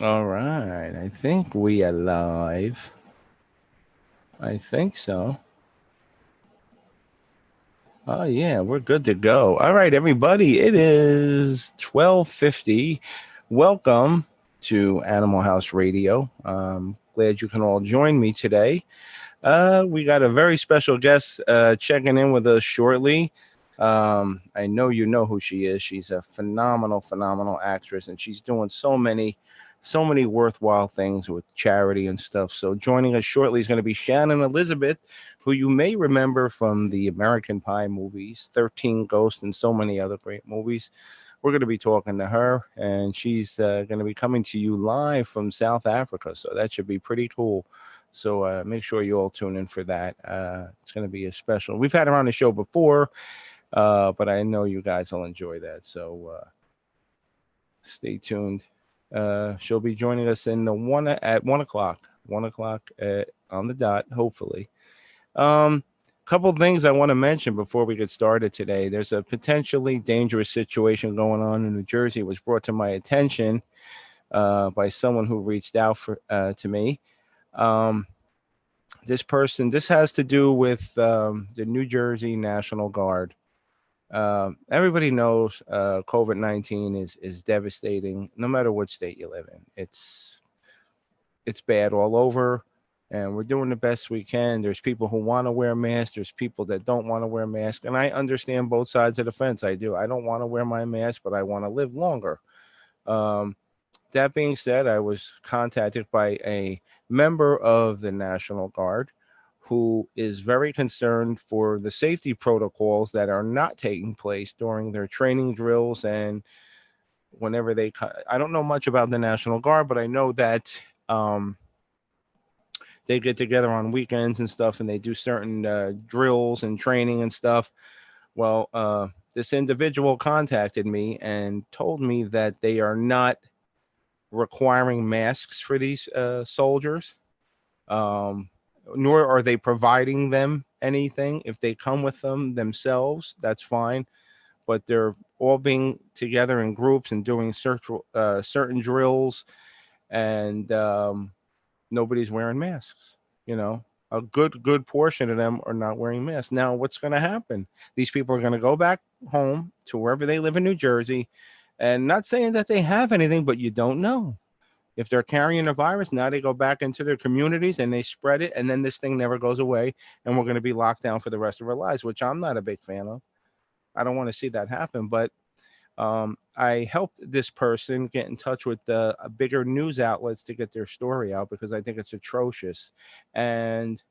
All right. I think we are live. I think so. Oh yeah, we're good to go. All right, everybody. It is 12:50. Welcome to Animal House Radio. Glad you can all join me today. We got a very special guest checking in with us shortly. I know you know who she is. She's a phenomenal, phenomenal actress, and she's doing so many worthwhile things with charity and stuff. So joining us shortly is going to be Shannon Elizabeth, who you may remember from the American Pie movies, 13 Ghosts, and so many other great movies. We're going to be talking to her, and she's going to be coming to you live from South Africa. So that should be pretty cool. So make sure you all tune in for that. It's going to be a special. We've had her on the show before, but I know you guys will enjoy that. So stay tuned. She'll be joining us in the one at 1 o'clock, 1 o'clock on the dot. Hopefully. Couple things I want to mention before we get started today. There's a potentially dangerous situation going on in New Jersey. It was brought to my attention by someone who reached out to me. Um, this has to do with the New Jersey National Guard. Everybody knows COVID-19 is devastating, no matter what state you live in. It's bad all over, and we're doing the best we can. There's people who want to wear masks. There's people that don't want to wear masks, and I understand both sides of the fence. I do. I don't want to wear my mask, but I want to live longer. Um, that being said, I was contacted by a member of the National Guard who is very concerned for the safety protocols that are not taking place during their training drills and whenever I don't know much about the National Guard, but I know that um, they get together on weekends and stuff and they do certain drills and training and stuff. Well, this individual contacted me and told me that they are not requiring masks for these soldiers, um, nor are they providing them anything. If they come with them themselves, that's fine. But they're all being together in groups and doing certain drills, and nobody's wearing masks. You know, a good portion of them are not wearing masks. Now, what's going to happen? These people are going to go back home to wherever they live in New Jersey, and not saying that they have anything, but you don't know if they're carrying a virus. Now they go back into their communities and they spread it, and then this thing never goes away, and we're going to be locked down for the rest of our lives, which I'm not a big fan of. I don't want to see that happen. But I helped this person get in touch with the bigger news outlets to get their story out because I think it's atrocious. And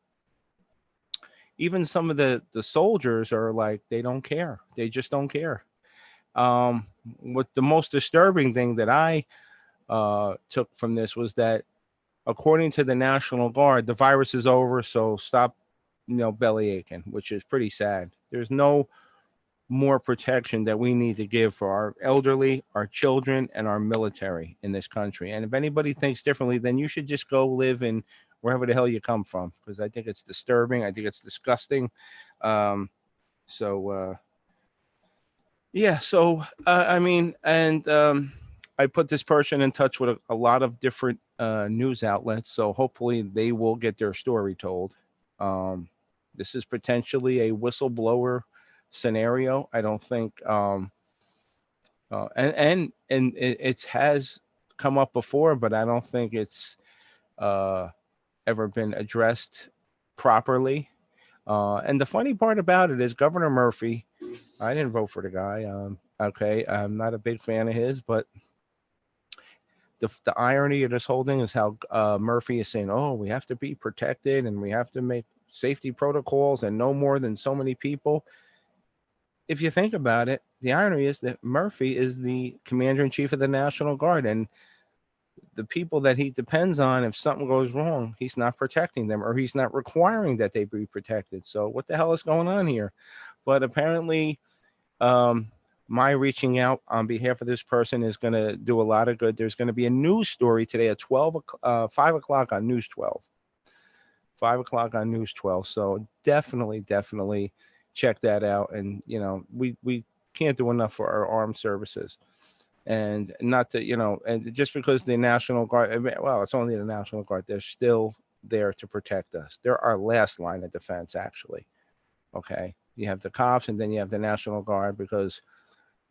even some of the soldiers are like they don't care. They just don't care. Um, what the most disturbing thing that I took from this was that according to the National Guard, the virus is over, so stop, belly aching, which is pretty sad. There's no more protection that we need to give for our elderly, our children, and our military in this country. And if anybody thinks differently, then you should just go live in wherever the hell you come from, because I think it's disturbing. I think it's disgusting. Um, so yeah, so I mean, and I put this person in touch with a lot of different news outlets, so hopefully they will get their story told. Um, this is potentially a whistleblower scenario. I don't think, and it has come up before, but I don't think it's uh, ever been addressed properly. And the funny part about it is Governor Murphy. I didn't vote for the guy. Okay, I'm not a big fan of his, but the irony of this whole thing is how Murphy is saying, "Oh, we have to be protected and we have to make safety protocols and no more than so many people." If you think about it, the irony is that Murphy is the commander in chief of the National Guard, and the people that he depends on, if something goes wrong, he's not protecting them or he's not requiring that they be protected. So, what the hell is going on here? But apparently, um, my reaching out on behalf of this person is going to do a lot of good. There's going to be a news story today at 5 o'clock on News 12. 5 o'clock on News 12. So definitely check that out. And we can't do enough for our armed services. And not to, and just because the National Guard, well, it's only the National Guard, they're still there to protect us. They're our last line of defense, actually. Okay. You have the cops and then you have the National Guard because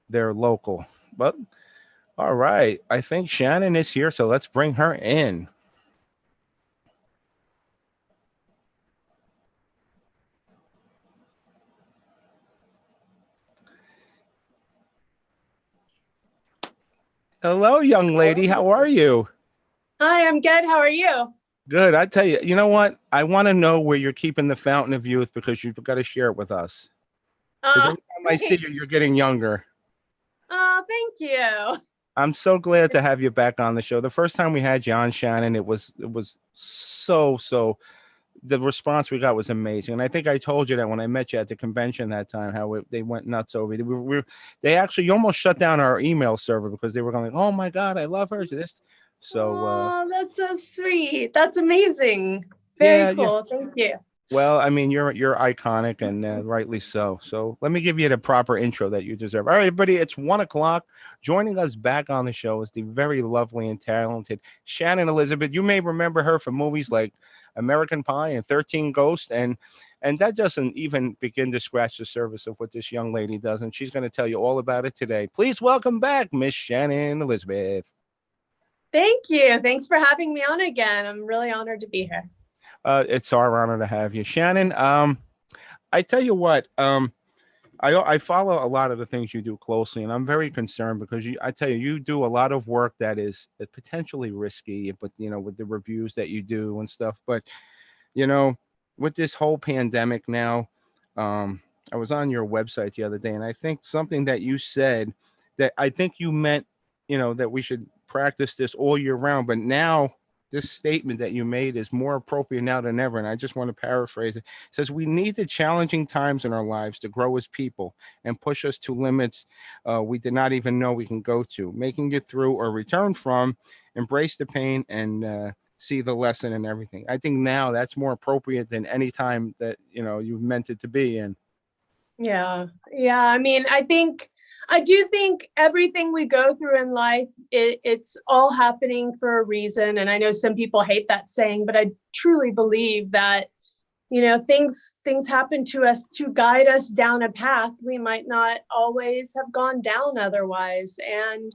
they're local. But all right. I think Shannon is here. So let's bring her in. Hello, young lady. How are you? Hi, I'm good. How are you? Good. I tell you, you know what? I want to know where you're keeping the fountain of youth because you've got to share it with us. Because every time I see Great. you, you're getting younger. Oh, thank you. I'm so glad to have you back on the show. The first time we had you on, Shannon, it was so the response we got was amazing. And I think I told you that when I met you at the convention that time, how they went nuts over it. They actually almost shut down our email server because they were going, "Oh my God, I love her." This, so Oh, that's so sweet. That's amazing. Very yeah, yeah. cool. Thank you. Well, I mean, you're iconic and rightly so. So let me give you the proper intro that you deserve. All right, everybody, it's 1 o'clock. Joining us back on the show is the very lovely and talented Shannon Elizabeth. You may remember her from movies like American Pie and 13 Ghosts, and that doesn't even begin to scratch the surface of what this young lady does. And she's going to tell you all about it today. Please welcome back Miss Shannon Elizabeth. Thank you. Thanks for having me on again. I'm really honored to be here. It's our honor to have you, Shannon. I tell you what. I follow a lot of the things you do closely, and I'm very concerned because I tell you, you do a lot of work that is potentially risky, but with the reviews that you do and stuff. But you know, with this whole pandemic now, um, I was on your website the other day, and I think something that you said that I think you meant, that we should practice this all year round. But now, this statement that you made is more appropriate now than ever. And I just want to paraphrase it. It says, "We need the challenging times in our lives to grow as people and push us to limits we did not even know we can go to, making it through or return from, embrace the pain and see the lesson and everything." I think now that's more appropriate than any time that you've meant it to be. And Yeah. Yeah. I mean, I do think everything we go through in life, it's all happening for a reason. And I know some people hate that saying, but I truly believe that things happen to us to guide us down a path we might not always have gone down otherwise, and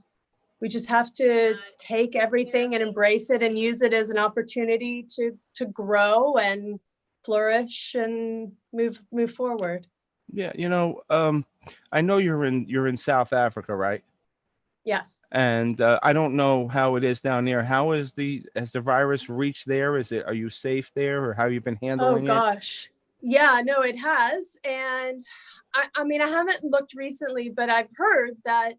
we just have to take everything and embrace it and use it as an opportunity to grow and flourish and move forward. yeah, I know you're in South Africa, right? Yes. And I don't know how it is down there. How is has the virus reached there? Are you safe there, or how you been Oh handling it? gosh. Yeah, no, it has. And I mean, I haven't looked recently, but I've heard that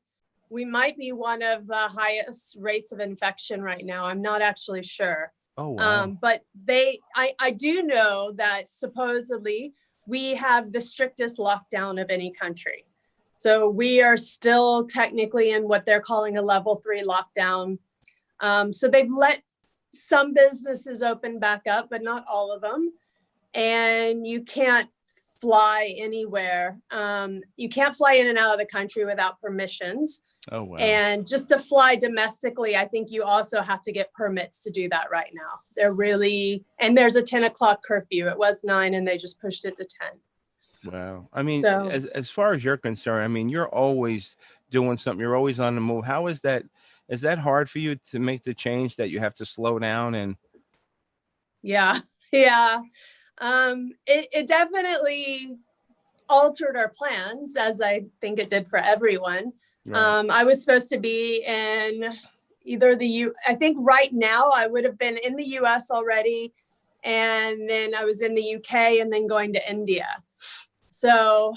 we might be one of the highest rates of infection right now. I'm not actually sure. Oh wow. But I do know that supposedly we have the strictest lockdown of any country. So we are still technically in what they're calling a level 3 lockdown. So they've let some businesses open back up, but not all of them. And you can't fly anywhere. You can't fly in and out of the country without permissions. Oh wow. And just to fly domestically, I think you also have to get permits to do that right now. And there's a 10 o'clock curfew. It was 9 and they just pushed it to 10. Wow. I mean, So as far as you're concerned, I mean, you're always doing something. You're always on the move. How is that? Is that hard for you to make the change that you have to slow down and? yeah, yeah. It definitely altered our plans, as I think it did for everyone. Right. I was supposed to be in I think right now I would have been in the US already. And then I was in the UK and then going to India. So,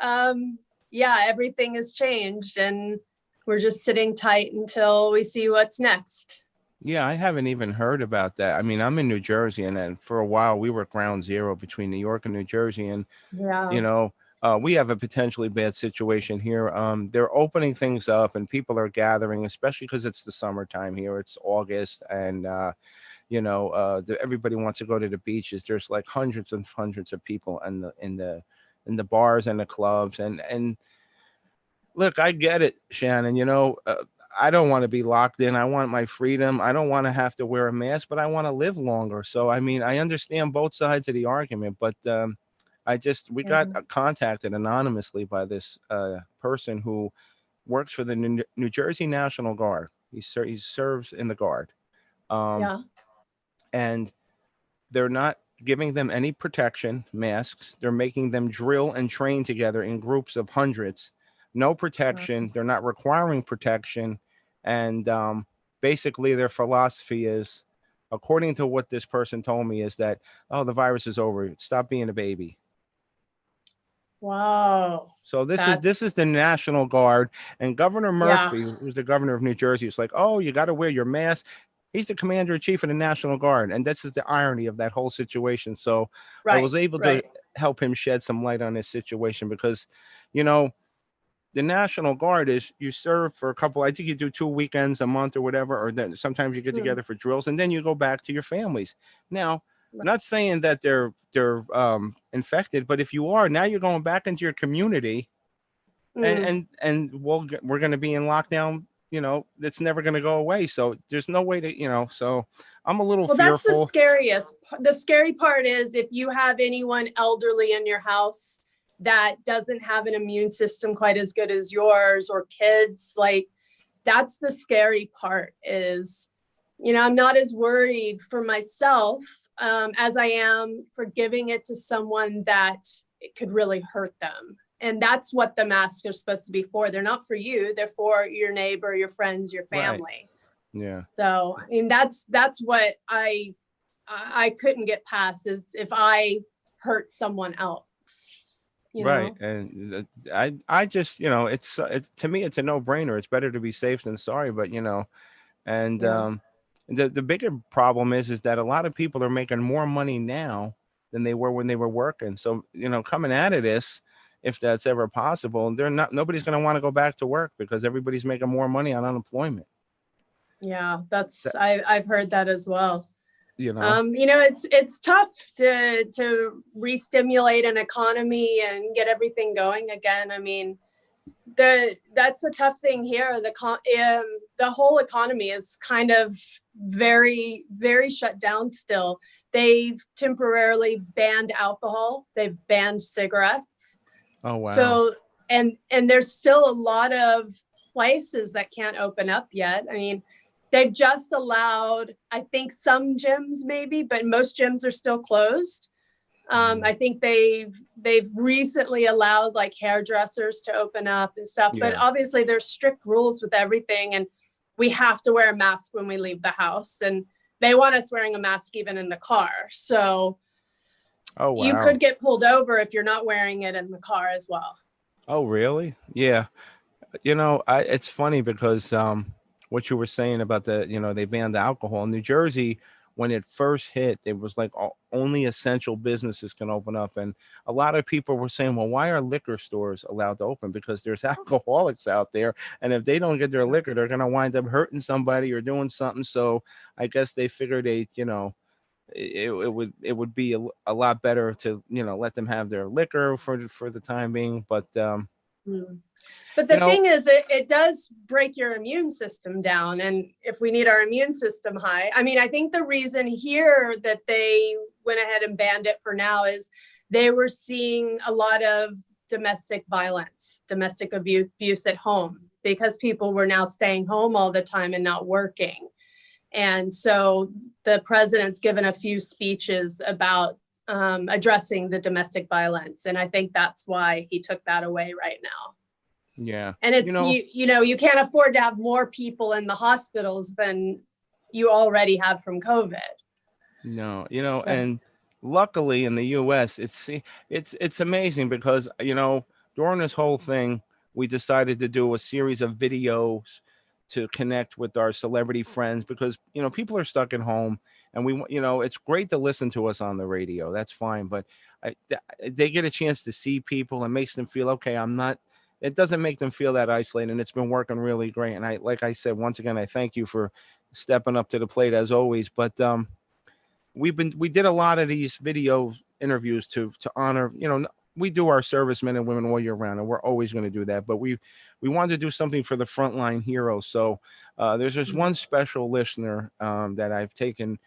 yeah, everything has changed and we're just sitting tight until we see what's next. Yeah, I haven't even heard about that. I mean, I'm in New Jersey, and then for a while we were ground zero between New York and New Jersey, and Yeah. you know, we have a potentially bad situation here. They're opening things up, and people are gathering, especially because it's the summertime here. It's August, and everybody wants to go to the beaches. There's like hundreds and hundreds of people in the bars and the clubs, and Look, I get it, Shannon. I don't want to be locked in. I want my freedom. I don't want to have to wear a mask, but I want to live longer. So, I mean, I understand both sides of the argument, but we got Yeah. contacted anonymously by this person who works for the New Jersey National Guard. He serves in the Guard. Um, Yeah. and they're not giving them any protection masks. They're making them drill and train together in groups of hundreds. No protection. They're not requiring protection. And basically, their philosophy is, according to what this person told me, is that, oh, the virus is over. Stop being a baby. Wow. So this is That's, the National Guard, and Governor yeah, Murphy, who's the governor of New Jersey, is like, oh, you got to wear your mask. He's the commander in chief of the National Guard, and this is the irony of that whole situation. So I right, was able to right. help him shed some light on this situation because, you know, the National Guard is you serve for a couple. I think you do 2 weekends a month or whatever, or then sometimes you get Hmm, together for drills, and then you go back to your families. Now, right. not saying that they're infected, but if you are now, you're going back into your community and Mm. we're going to be in lockdown. It's never going to go away, so there's no way to, so I'm a little Well, that's the fearful. scariest. The scary part is if you have anyone elderly in your house that doesn't have an immune system quite as good as yours, or kids, like, that's the scary part is, I'm not as worried for myself as I am for giving it to someone that it could really hurt them. And that's what the masks are supposed to be for. They're not for you. They're for your neighbor, your friends, your Right. family. Yeah. So, I mean, that's what I couldn't get past is if I hurt someone else, you Right. know? And I just, it's to me it's a no-brainer. It's better to be safe than sorry, but and Yeah. the bigger problem is that a lot of people are making more money now than they were when they were working. So, coming out of this, if that's ever possible, nobody's going to want to go back to work because everybody's making more money on unemployment. Yeah, That, I've heard that as well. you know. It's tough to re-stimulate an economy and get everything going again. I mean, that's a tough thing here. The whole economy is kind of very, very shut down still. They've temporarily banned alcohol. They've banned cigarettes. Oh wow. So, and there's still a lot of places that can't open up yet. I mean, they've just allowed, I think, some gyms maybe, but most gyms are still closed. I think they've recently allowed like hairdressers to open up and stuff, but Yeah. obviously there's strict rules with everything, and we have to wear a mask when we leave the house, and they want us wearing a mask even in the car. So Oh you wow. could get pulled over if you're not wearing it in the car as well. Oh really? Yeah. It's funny because what you were saying about they banned the alcohol in New Jersey when it first hit. It was like only essential businesses can open up, and a lot of people were saying, "Well, why are liquor stores allowed to open? Because there's alcoholics out there, and if they don't get their liquor, they're gonna wind up hurting somebody or doing something." So I guess they figured it would be a lot better to let them have their liquor for the time being, but Hmm. But you the know thing is, it does break your immune system down. And if we need our immune system high, I mean, I think the reason here that they went ahead and banned it for now is they were seeing a lot of domestic violence, domestic abuse at home, because people were now staying home all the time and not working. And so the president's given a few speeches about addressing the domestic violence. And I think that's why he took that away right now. yeah And you it's, know you can't afford to have more people in the hospitals than you already have from COVID. No, So, and luckily in the U.S., it's amazing because during this whole thing, we decided to do a series of videos to connect with our celebrity friends because people are stuck at home, and it's great to listen to us on the radio. That's fine, but they get a chance to see people and makes them feel okay. I'm not. It doesn't make them feel that isolated, and it's been working really great. And like I said, once again, I thank you for stepping up to the plate as always. But we did a lot of these video interviews to honor we do our servicemen and women all year round, and we're always going to do that. But we wanted to do something for the frontline heroes. So there's this one special listener that I've taken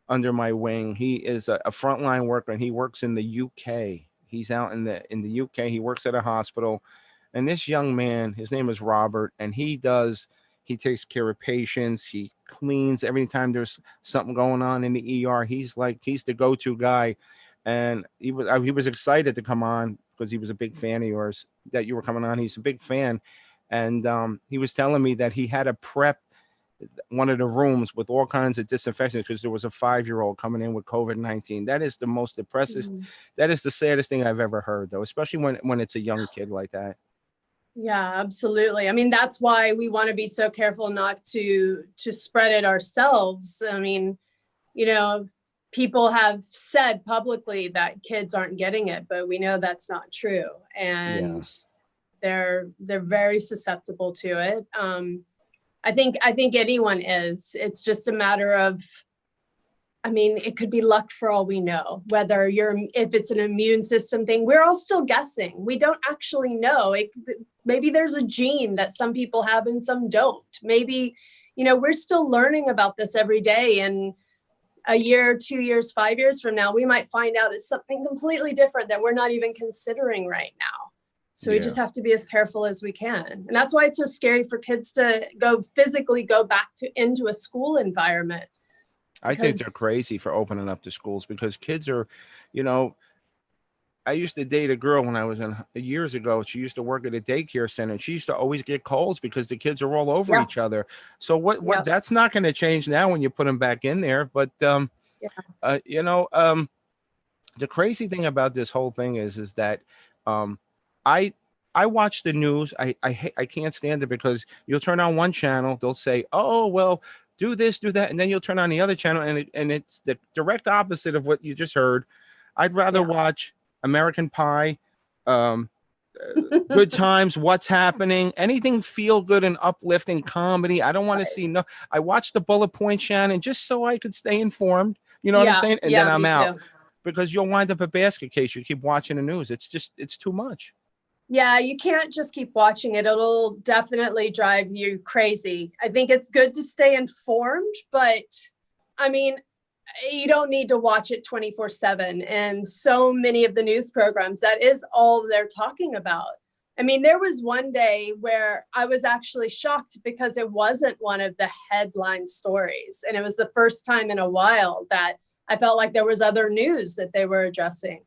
under my wing. He is a frontline worker, and he works in the UK. He's out in the UK. He works at a hospital, and this young man, his name is Robert, and he takes care of patients. He cleans every time there's something going on in the ER. He's the go-to guy, and he was excited to come on because he was a big fan of yours, that you were coming on. He's a big fan, and he was telling me that he had to prep one of the rooms with all kinds of disinfectant because there was a 5-year-old coming in with COVID-19. That is the most depressive. That is the saddest thing I've ever heard, though, especially when it's a young kid like that. Yeah, absolutely. I mean, that's why we want to be so careful not to spread it ourselves. I mean, you know, people have said publicly that kids aren't getting it, but we know that's not true. And they're very susceptible to it. I think anyone is. It's just a matter of, I mean, it could be luck for all we know, if it's an immune system thing. We're all still guessing. We don't actually know. Maybe there's a gene that some people have and some don't. Maybe, we're still learning about this every day. And a year, 2 years, 5 years from now, we might find out it's something completely different that we're not even considering right now. So we just have to be as careful as we can. And that's why it's so scary for kids to physically go back into a school environment. I think they're crazy for opening up the schools because kids are, I used to date a girl when I was years ago. She used to work at a daycare center, and she used to always get colds because the kids are all over each other. So what that's not going to change now when you put them back in there. But, the crazy thing about this whole thing is that, I watch the news. I can't stand it because you'll turn on one channel, they'll say, "Oh, well, do this, do that," and then you'll turn on the other channel, and it's the direct opposite of what you just heard. I'd rather watch American Pie, Good Times, What's Happening, anything feel good and uplifting comedy. I don't want to see I watch the bullet point, Shannon, just so I could stay informed. You know what I'm saying? And then I'm out. Because you'll wind up a basket case. You keep watching the news. It's too much. Yeah, you can't just keep watching it. It'll definitely drive you crazy. I think it's good to stay informed, but I mean, you don't need to watch it 24/7. And so many of the news programs, that is all they're talking about. I mean, there was one day where I was actually shocked because it wasn't one of the headline stories. And it was the first time in a while that I felt like there was other news that they were addressing.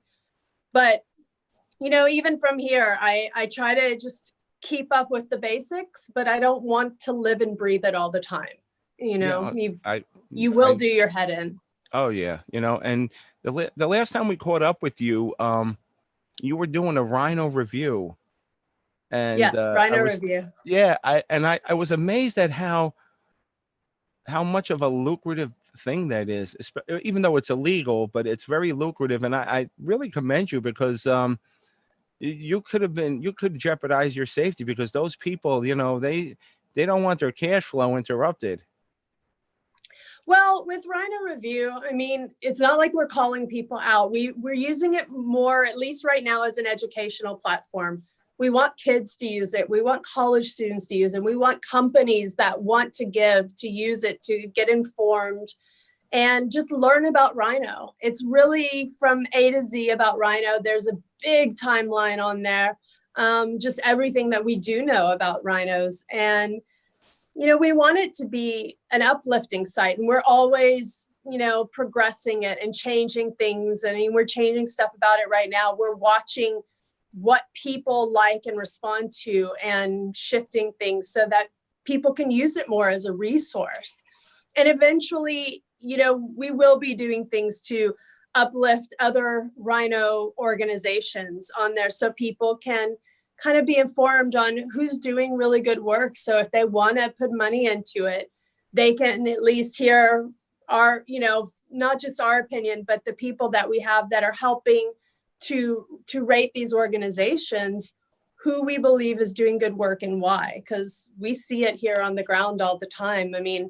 But, even from here, I try to just keep up with the basics, but I don't want to live and breathe it all the time. You will do your head in. Oh, yeah. And the last time we caught up with you, you were doing a rhino review. And yes, rhino review. Yeah. I was amazed at how much of a lucrative thing that is, even though it's illegal, but it's very lucrative. And I really commend you because you could jeopardize your safety because those people, they don't want their cash flow interrupted. Well, with Rhino Review, I mean, it's not like we're calling people out. We're using it more, at least right now, as an educational platform. We want kids to use it. We want college students to use it. We want companies that want to give to use it to get informed and just learn about rhino. It's really from A to Z about rhino. There's a big timeline on there, just everything that we do know about rhinos. And we want it to be an uplifting site, and we're always, progressing it and changing things. I mean, we're changing stuff about it right now. We're watching what people like and respond to and shifting things so that people can use it more as a resource. And eventually, we will be doing things to uplift other rhino organizations on there so people can kind of be informed on who's doing really good work. So if they want to put money into it, they can at least hear our, not just our opinion, but the people that we have that are helping to rate these organizations, who we believe is doing good work and why, because we see it here on the ground all the time. I mean,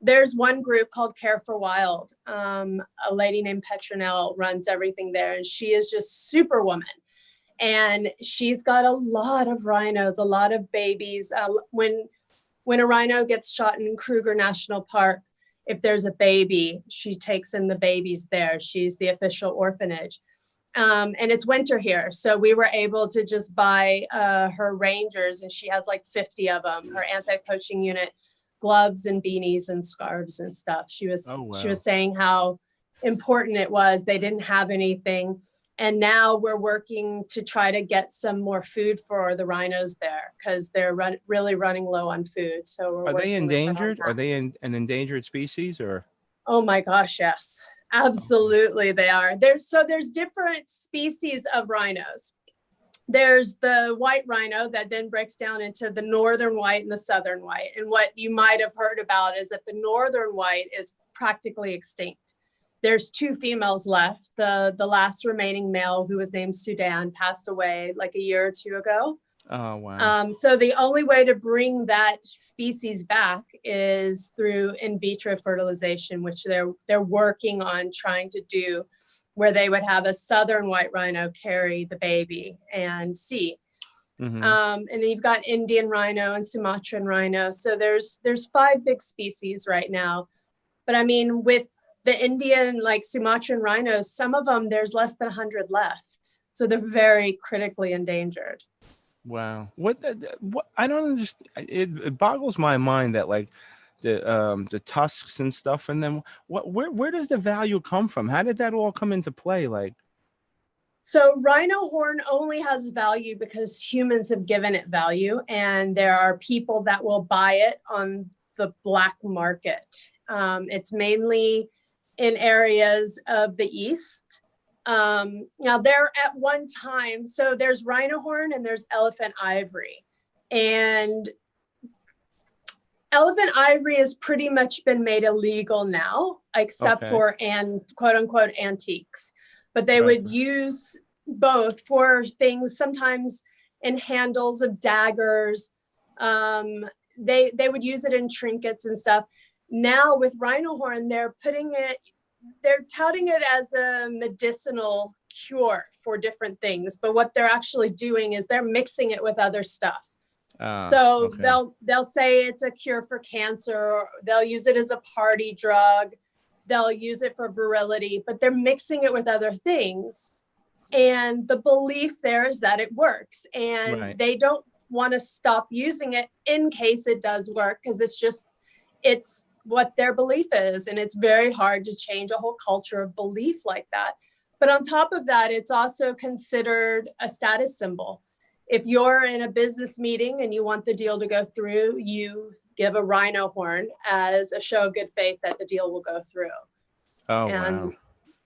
there's one group called Care for Wild. A lady named Petronelle runs everything there, and she is just superwoman. And she's got a lot of rhinos, a lot of babies. When a rhino gets shot in Kruger National Park, if there's a baby, she takes in the babies there. She's the official orphanage. And it's winter here. So we were able to just buy her rangers, and she has like 50 of them, her anti-poaching unit, gloves and beanies and scarves and stuff. She was saying how important it was. They didn't have anything. And now we're working to try to get some more food for the rhinos there, because they're really running low on food. So are they endangered? Are they an endangered species, or? Oh my gosh, yes, absolutely. They are. There's different species of rhinos. There's the white rhino that then breaks down into the northern white and the southern white. And what you might have heard about is that the northern white is practically extinct. There's 2 females left. The last remaining male, who was named Sudan, passed away like a year or 2 ago. Oh, wow. So the only way to bring that species back is through in vitro fertilization, which they're working on trying to do, where they would have a southern white rhino carry the baby and see. Mm-hmm. And then you've got Indian rhino and Sumatran rhino. So there's 5 big species right now. But I mean, with the Indian, like Sumatran rhinos, some of them, there's less than 100 left. So they're very critically endangered. Wow. What I don't understand. It boggles my mind that like the tusks and stuff, and then where does the value come from? How did that all come into play? Like, so rhino horn only has value because humans have given it value, and there are people that will buy it on the black market. It's mainly in areas of the East. Now there at one time, so there's rhino horn and there's elephant ivory, and elephant ivory has pretty much been made illegal now, except for quote unquote antiques, but they would use both for things, sometimes in handles of daggers. They would use it in trinkets and stuff. Now with rhino horn, they're touting it as a medicinal cure for different things, but what they're actually doing is they're mixing it with other stuff. They'll say it's a cure for cancer, or they'll use it as a party drug, they'll use it for virility, but they're mixing it with other things. And the belief there is that it works, and they don't want to stop using it in case it does work, because it's what their belief is, and it's very hard to change a whole culture of belief like that. But on top of that, it's also considered a status symbol. If you're in a business meeting and you want the deal to go through, you give a rhino horn as a show of good faith that the deal will go through. Wow.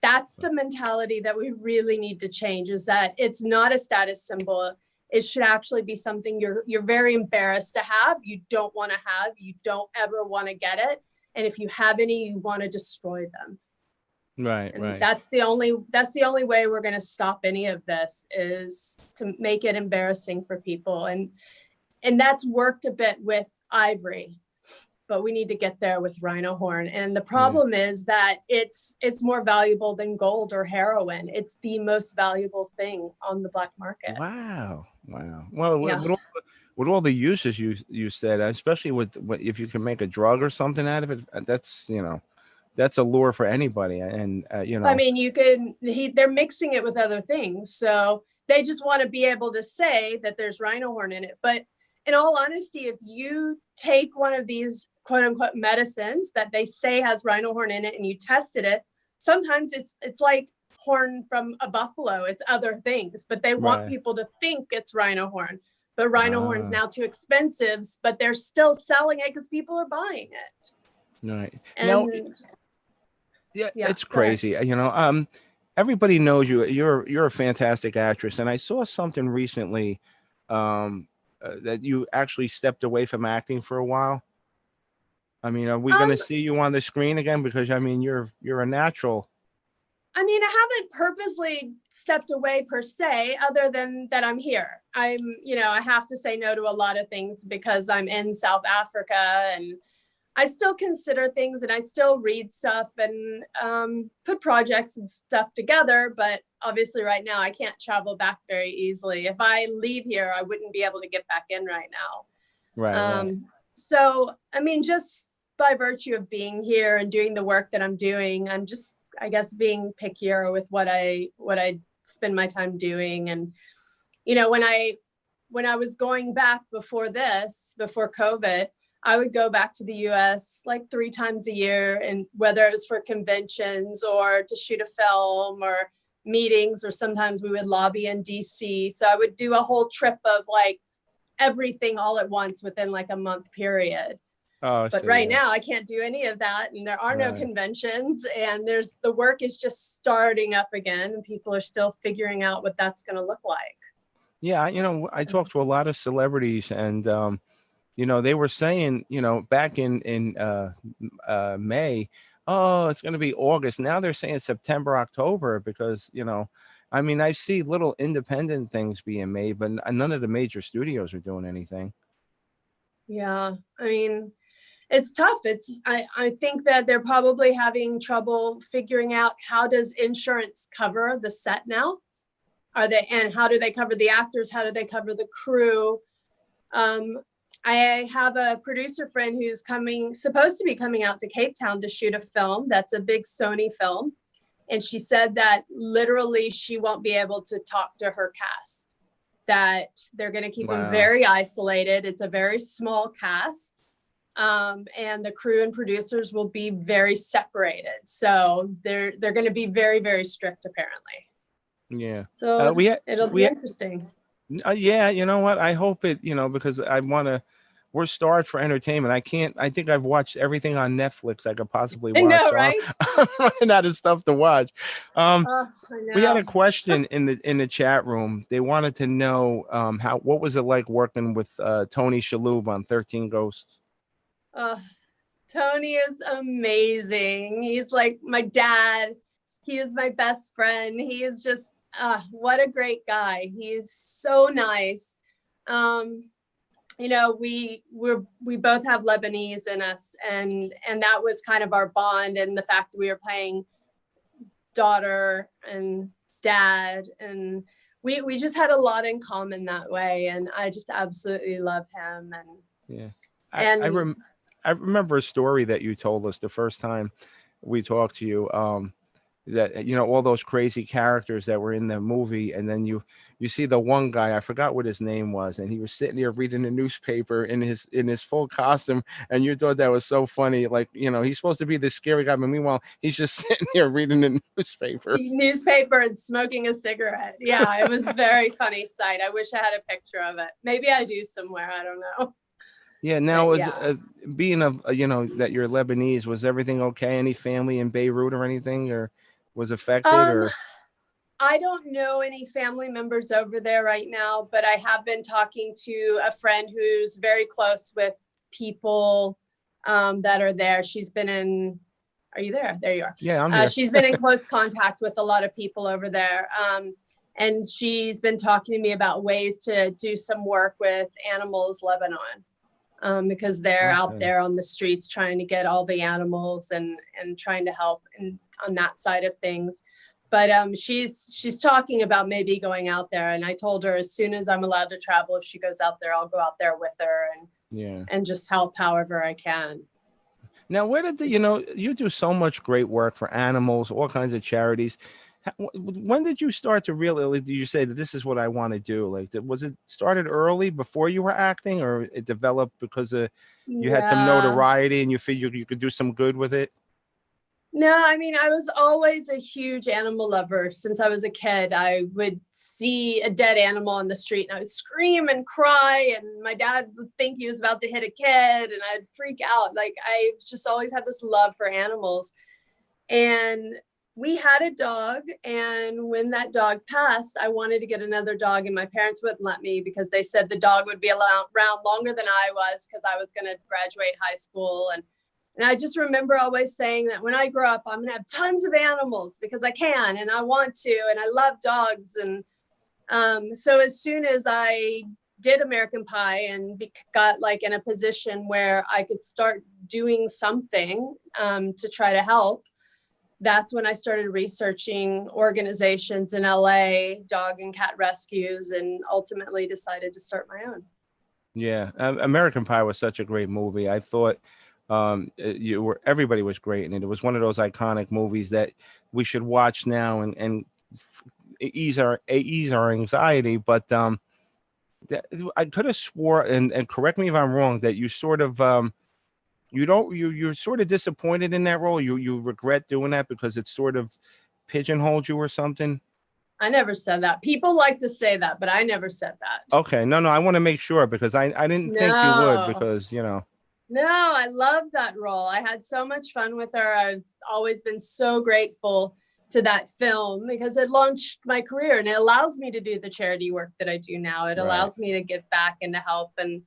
That's the mentality that we really need to change, is that it's not a status symbol. It should actually be something you're very embarrassed to have, you don't want to have, you don't ever want to get it. And if you have any, you want to destroy them. Right. That's the only way we're going to stop any of this, is to make it embarrassing for people. And that's worked a bit with ivory, but we need to get there with rhino horn. And the problem is that it's more valuable than gold or heroin. It's the most valuable thing on the black market. Wow. Well, with all the uses you said, especially with if you can make a drug or something out of it, that's a lure for anybody. And I mean, they're mixing it with other things, so they just want to be able to say that there's rhino horn in it. But in all honesty, if you take one of these quote unquote medicines that they say has rhino horn in it and you tested it, sometimes it's like horn from a buffalo, it's other things, but they want people to think it's rhino horn. But rhino horn's now too expensive, but they're still selling it because people are buying it. Right. And it's crazy. Everybody knows you. You're a fantastic actress, and I saw something recently that you actually stepped away from acting for a while. I mean, are we going to see you on the screen again? Because I mean, you're a natural. I mean, I haven't purposely stepped away per se, other than that I'm here. I have to say no to a lot of things because I'm in South Africa, and I still consider things and I still read stuff and put projects and stuff together. But obviously right now I can't travel back very easily. If I leave here, I wouldn't be able to get back in right now. Right. So, I mean, just by virtue of being here and doing the work that I'm doing, I'm just, I guess, being pickier with what I spend my time doing. And, you know, when I was going back before COVID, I would go back to the US like 3 times a year, and whether it was for conventions or to shoot a film or meetings, or sometimes we would lobby in DC. So I would do a whole trip of like everything all at once within like a month period. Oh, But so right yeah. now I can't do any of that, and there are no Right. conventions, and the work is just starting up again, and people are still figuring out what that's going to look like. Yeah, I talked to a lot of celebrities, and they were saying, back in May, oh, it's going to be August. Now they're saying September, October, because I mean, I see little independent things being made, but none of the major studios are doing anything. Yeah, I mean, it's tough. I think that they're probably having trouble figuring out, how does insurance cover the set now? And how do they cover the actors? How do they cover the crew? Um, I have a producer friend who's supposed to be coming out to Cape Town to shoot a film that's a big Sony film. And she said that literally she won't be able to talk to her cast, that they're going to keep them Wow. very isolated. It's a very small cast. And the crew and producers will be very separated. So they're going to be very, very strict, apparently. Yeah. So We had, it'll be we interesting. Yeah, you know what? I hope it, because we're starved for entertainment. I think I've watched everything on Netflix I could possibly I watch. know, So I'm, right? I'm running out of stuff to watch. Um, I we had a know. question in the chat room. They wanted to know what was it like working with Tony Shalhoub on 13 Ghosts? Uh, Tony is amazing. He's like my dad. He is my best friend. He is just what a great guy. He is so nice. Um, we both have Lebanese in us, and that was kind of our bond, and the fact that we were playing daughter and dad, and we just had a lot in common that way, and I just absolutely love him. Yeah. I I, And rem- I remember a story that you told us the first time we talked to you. That all those crazy characters that were in the movie, and then you see the one guy, I forgot what his name was, and he was sitting there reading the newspaper in his full costume, and you thought that was so funny. Like, he's supposed to be the scary guy, but meanwhile he's just sitting there reading the newspaper. and smoking a cigarette. Yeah, it was a very funny sight. I wish I had a picture of it. Maybe I do somewhere, I don't know. Yeah. Now, But was yeah. being that you're Lebanese, was everything okay? Any family in Beirut or anything, or was affected, um or? I don't know any family members over there right now, but I have been talking to a friend who's very close with people that are there. She's been in, are you there? There you are. Yeah, I'm here. She's been in close contact with a lot of people over there. And she's been talking to me about ways to do some work with Animals Lebanon, because they're out Okay. there on the streets trying to get all the animals and trying to help on that side of things. But she's talking about maybe going out there, and I told her as soon as I'm allowed to travel, if she goes out there, I'll go out there with her Yeah. and just help however I can. Now, where did you do so much great work for animals, all kinds of charities. When did you start to really, did you say that this is what I want to do? Like, was it started early before you were acting, or it developed because you had some Yeah. notoriety and you figured you could do some good with it? No, I mean, I was always a huge animal lover since I was a kid. I would see a dead animal on the street and I would scream and cry, and my dad would think he was about to hit a kid, and I'd freak out. Like, I just always had this love for animals. And we had a dog, and when that dog passed, I wanted to get another dog, and my parents wouldn't let me because they said the dog would be around longer than I was, because I was going to graduate high school. And I just remember always saying that when I grow up, I'm going to have tons of animals because I can and I want to, and I love dogs. And so as soon as I did American Pie and got like in a position where I could start doing something to try to help, that's when I started researching organizations in LA, dog and cat rescues, and ultimately decided to start my own. Yeah, American Pie was such a great movie. I thought everybody was great in it. It was one of those iconic movies that we should watch now and ease our anxiety. But I could have swore, and correct me if I'm wrong, that you sort of you're sort of disappointed in that role. You regret doing that because it sort of pigeonholed you or something. I never said that. People like to say that, but I never said that. Okay, no, I want to make sure because I didn't think you would No. because No, I love that role. I had so much fun with her. I've always been so grateful to that film because it launched my career and it allows me to do the charity work that I do now. It Right. allows me to give back and to help. And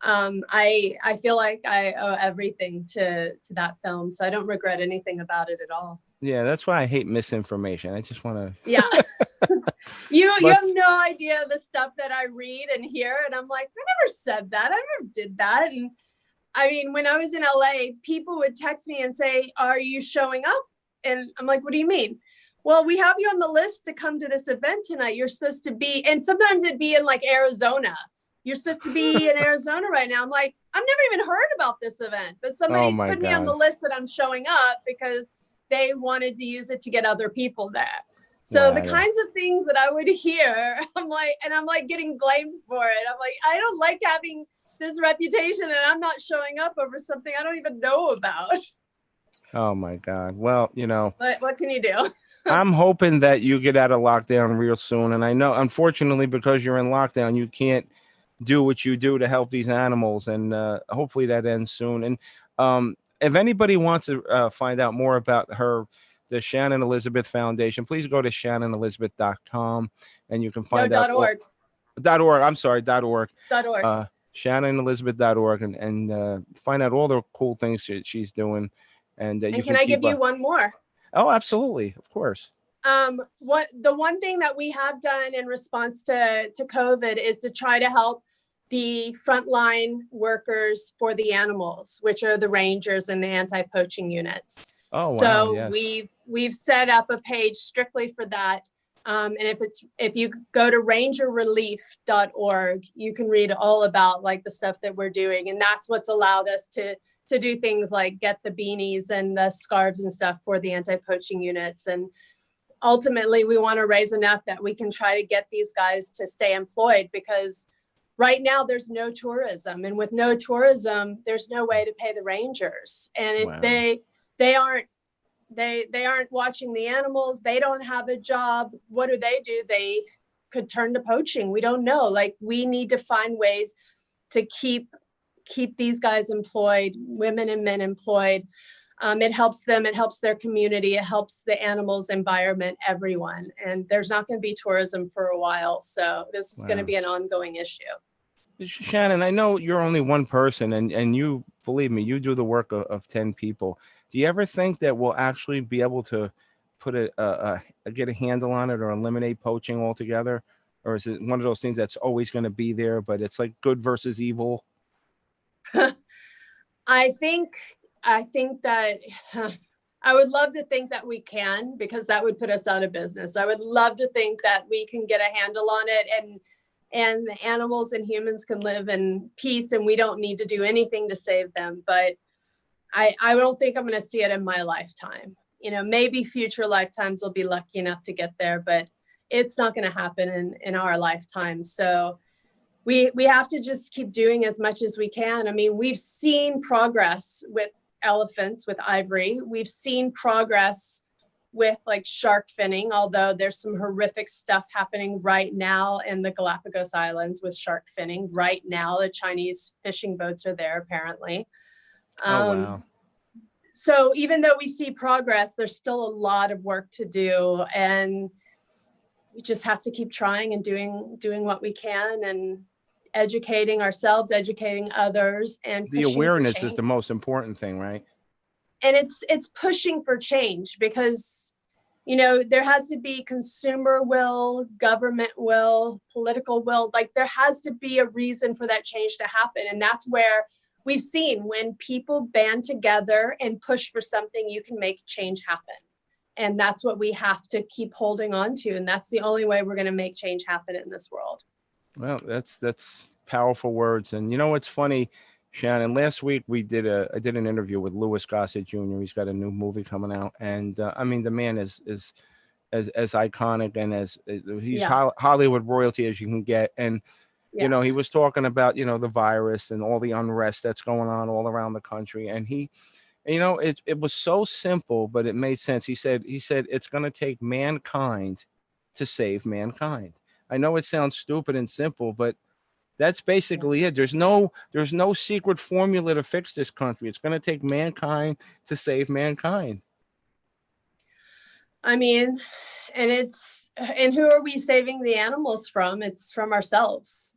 I feel like I owe everything to that film. So I don't regret anything about it at all. Yeah, that's why I hate misinformation. I just want to. Yeah. You But- have no idea the stuff that I read and hear. And I'm like, I never said that. I never did that. And I mean, when I was in LA, people would text me and say, are you showing up? And I'm like, what do you mean? Well, we have you on the list to come to this event tonight. You're supposed to be, and sometimes it'd be in like Arizona. You're supposed to be in Arizona right now. I'm like, I've never even heard about this event, but somebody's my put me on God. the list that I'm showing up because they wanted to use it to get other people there. So the Wow. kinds of things that I would hear, I'm like getting blamed for it. I'm like, I don't like having this reputation and I'm not showing up over something I don't even know about. Oh my God. Well, But what can you do? I'm hoping that you get out of lockdown real soon. And I know, unfortunately, because you're in lockdown, you can't do what you do to help these animals. And hopefully that ends soon. And if anybody wants to find out more about the Shannon Elizabeth Foundation, please go to shannonelizabeth.com and you can find out. .org. .org. I'm sorry, .org. .org. shannonelizabeth.org and find out all the cool things she's doing. And you can I give you one more? Oh, absolutely. Of course. What the one thing that we have done in response to COVID is to try to help the frontline workers for the animals, which are the rangers and the anti-poaching units. Oh, wow. So yes. we've set up a page strictly for that. And if you go to rangerrelief.org, you can read all about like the stuff that we're doing. And that's what's allowed us to do things like get the beanies and the scarves and stuff for the anti-poaching units. And ultimately we want to raise enough that we can try to get these guys to stay employed, because right now there's no tourism, and with no tourism, there's no way to pay the rangers. And if Wow. they aren't watching the animals, they don't have a job, what do? They could turn to poaching. We don't know. Like, we need to find ways to keep these guys employed, women and men employed. It helps them, it helps their community, it helps the animals, environment, everyone. And there's not going to be tourism for a while. So this is going to be an ongoing issue. Shannon, I know you're only one person and you, believe me, you do the work of 10 people. Do you ever think that we'll actually be able to put get a handle on it or eliminate poaching altogether? Or is it one of those things that's always going to be there, but it's like good versus evil? I think that I would love to think that we can, because that would put us out of business. I would love to think that we can get a handle on it and the animals and humans can live in peace and we don't need to do anything to save them. But I don't think I'm going to see it in my lifetime. Maybe future lifetimes will be lucky enough to get there, but it's not going to happen in our lifetime. So we have to just keep doing as much as we can. I mean, we've seen progress with elephants, with ivory. We've seen progress with like shark finning, although there's some horrific stuff happening right now in the Galapagos Islands with shark finning. Right now, the Chinese fishing boats are there, apparently. Wow. So even though we see progress, there's still a lot of work to do. And we just have to keep trying and doing what we can and educating ourselves, educating others, and The awareness is the most important thing, right? And it's pushing for change, because there has to be consumer will, government will, political will. Like, there has to be a reason for that change to happen. And that's where we've seen when people band together and push for something, you can make change happen. And that's what we have to keep holding on to. And that's the only way we're going to make change happen in this world. Well, that's powerful words. And you know what's funny, Shannon? Last week I did an interview with Louis Gossett Jr. He's got a new movie coming out, and I mean the man is as iconic and as he's Yeah. Hollywood royalty as you can get. And Yeah. he was talking about the virus and all the unrest that's going on all around the country, and it was so simple, but it made sense. He said it's going to take mankind to save mankind. I know it sounds stupid and simple, but that's basically it. There's no secret formula to fix this country. It's going to take mankind to save mankind. I mean, and who are we saving the animals from? It's from ourselves.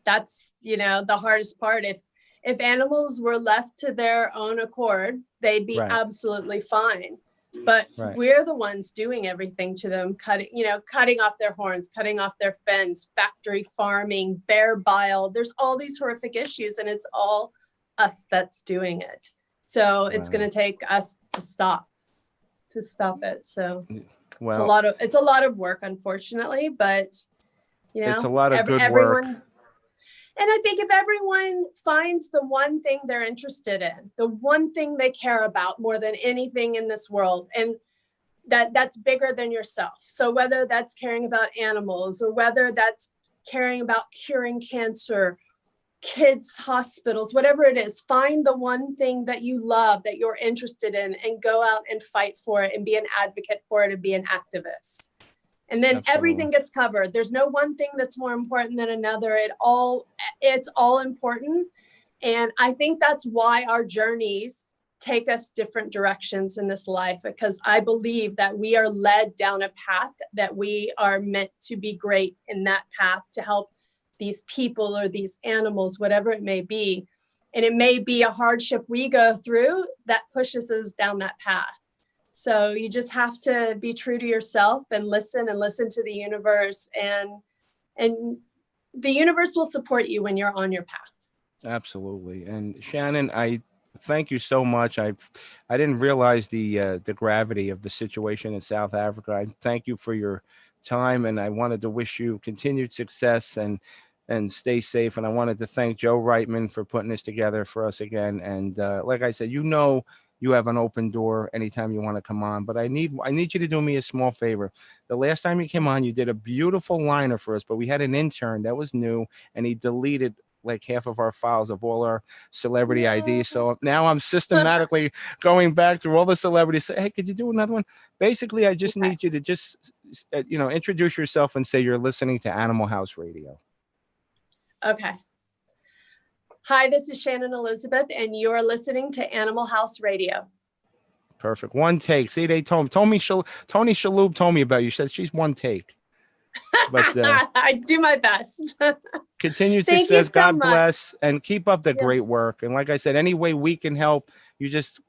That's, the hardest part. If animals were left to their own accord, they'd be Right. absolutely fine. But Right. we're the ones doing everything to them, cutting off their horns, cutting off their fins, factory farming, bear bile. There's all these horrific issues, and it's all us that's doing it. So it's going to take us to stop it. So Well, it's a lot of work, unfortunately, but it's a lot of good everyone work. And I think if everyone finds the one thing they're interested in, the one thing they care about more than anything in this world, and that's bigger than yourself. So whether that's caring about animals, or whether that's caring about curing cancer, kids, hospitals, whatever it is, find the one thing that you love, that you're interested in, and go out and fight for it and be an advocate for it and be an activist. And then Absolutely. Everything gets covered. There's no one thing that's more important than another. It's all important. And I think that's why our journeys take us different directions in this life, because I believe that we are led down a path that we are meant to be great in that path to help these people or these animals, whatever it may be. And it may be a hardship we go through that pushes us down that path. So you just have to be true to yourself and listen to the universe, and the universe will support you when you're on your path. Absolutely. And Shannon, I thank you so much. I didn't realize the gravity of the situation in South Africa. I thank you for your time, and I wanted to wish you continued success and stay safe. And I wanted to thank Joe Reitman for putting this together for us again. And like I said, you have an open door anytime you want to come on, but I need you to do me a small favor. The last time you came on, you did a beautiful liner for us, but we had an intern that was new, and he deleted like half of our files of all our celebrity IDs. So now I'm systematically going back through all the celebrities. Say, hey, could you do another one? Basically, I just need you to just, introduce yourself and say you're listening to Animal House Radio. Okay. Hi, this is Shannon Elizabeth, and you're listening to Animal House Radio. Perfect. One take. See, they told me, Tony Shalhoub told me about you. She said she's one take. But I do my best. Continued Thank success. you so God much. bless, and keep up the great Yes. work. And like I said, any way we can help, you just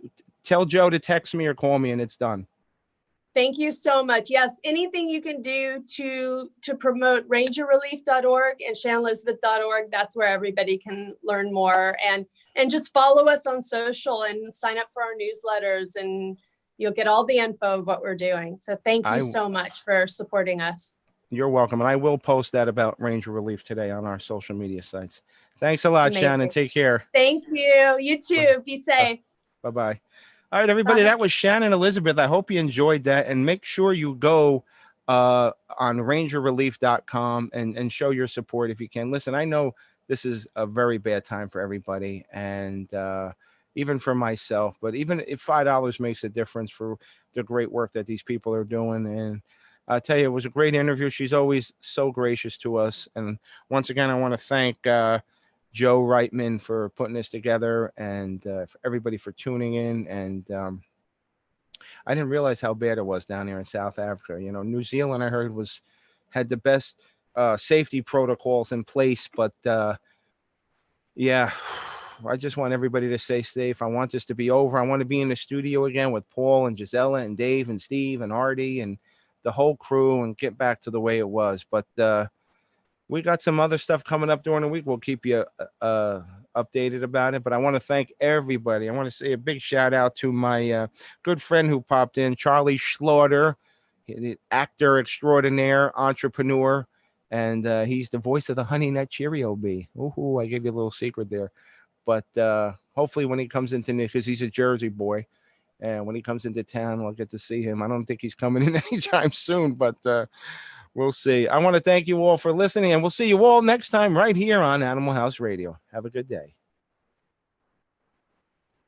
tell Joe to text me or call me, and it's done. Thank you so much. Yes, anything you can do to promote rangerrelief.org and shannonelizabeth.org, that's where everybody can learn more. And just follow us on social and sign up for our newsletters, and you'll get all the info of what we're doing. So thank you so much for supporting us. You're welcome. And I will post that about Ranger Relief today on our social media sites. Thanks a lot, Amazing. Shannon. Take care. Thank you. You too. Be safe. Bye-bye. All right, everybody. Bye. That was Shannon Elizabeth. I hope you enjoyed that. And make sure you go on rangerrelief.com and show your support if you can. Listen, I know this is a very bad time for everybody, and even for myself. But even if $5 makes a difference for the great work that these people are doing. And I'll tell you, it was a great interview. She's always so gracious to us. And once again, I want to thank Joe Reitman for putting this together, and for everybody for tuning in. And I didn't realize how bad it was down there in South Africa. New Zealand, I heard, had the best safety protocols in place. But yeah, I just want everybody to stay safe. I want this to be over. I want to be in the studio again with Paul and Gisela and Dave and Steve and Artie and the whole crew, and get back to the way it was. But we got some other stuff coming up during the week. We'll keep you updated about it. But I want to thank everybody. I want to say a big shout out to my good friend who popped in, Charlie Schlaughter, the actor extraordinaire, entrepreneur, and he's the voice of the Honey Nut Cheerio Bee. Ooh, I gave you a little secret there. But hopefully when he comes into, because he's a Jersey boy, and when he comes into town, we'll get to see him. I don't think he's coming in anytime soon, but we'll see. I want to thank you all for listening, and we'll see you all next time right here on Animal House Radio. Have a good day.